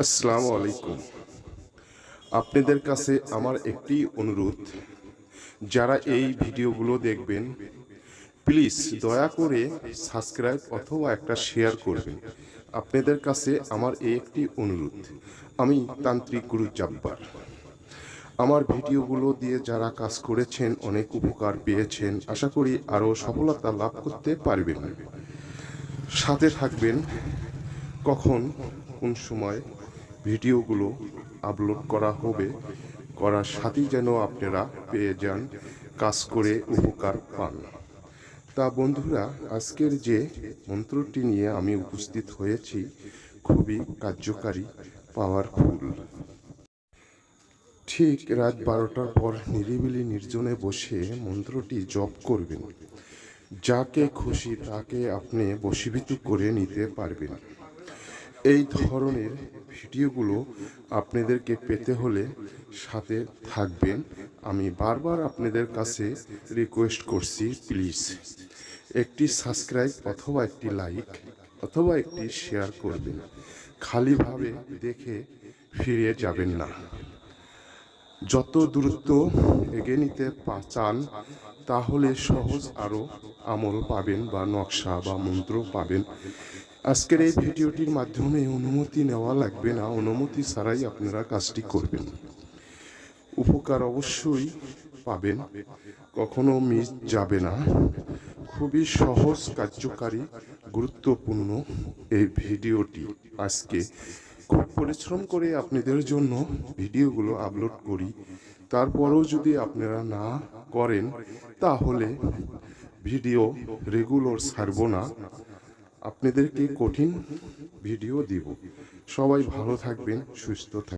আসসালামু আলাইকুম। আপনাদের কাছে আমার একটি অনুরোধ, যারা এই ভিডিওগুলো দেখবেন প্লিজ দয়া করে সাবস্ক্রাইব অথবা একটা শেয়ার করবেন। আপনাদের কাছে আমার এই একটি অনুরোধ। আমি তান্ত্রিক গুরু জাব্বার। আমার ভিডিওগুলো দিয়ে যারা কাজ করেছেন অনেক উপকার পেয়েছেন, আশা করি আরও সফলতা লাভ করতে পারবেন। সাথে থাকবেন, কখন কোন সময় ভিডিওগুলো আপলোড করা হবে, করার সাথেই যেন আপনারা পেয়ে যান, কাজ করে উপকার পান। তা বন্ধুরা, আজকের যে মন্ত্রটি নিয়ে আমি উপস্থিত হয়েছি খুবই কার্যকারী, পাওয়ারফুল। ঠিক রাত 12টার পর নিরিবিলি নির্জনে বসে মন্ত্রটি জপ করবেন। যাকে খুশি তাকে আপনি বশীভূত করে নিতে পারবেন। এই ধরনের ভিডিওগুলো আপনাদেরকে পেতে হলে সাথে থাকবেন। আমি বারবার আপনাদের কাছে রিকোয়েস্ট করছি, প্লিজ একটি সাবস্ক্রাইব অথবা একটি লাইক অথবা একটি শেয়ার করবেন। খালিভাবে দেখে ফিরে যাবেন না। যত দ্রুত এগিয়ে নিতে চান তাহলে সহজ আরও আমল পাবেন বা নকশা বা মন্ত্র পাবেন। আজকের এই ভিডিওটির মাধ্যমে অনুমতি নেওয়া লাগবে না, অনুমতি ছাড়াই আপনারা কাজটি করবেন। উপকার অবশ্যই পাবেন, কখনো মিস যাবে না। খুবই সহজ, কার্যকারী, গুরুত্বপূর্ণ এই ভিডিওটি। আজকে খুব পরিশ্রম করে আপনাদের জন্য ভিডিওগুলো আপলোড করি, তারপরেও যদি আপনারা না করেন তাহলে ভিডিও রেগুলার ছাড়ব না, আপনাদেরকে কঠিন ভিডিও দিব। সবাই ভালো থাকবেন, সুস্থ থাকবেন।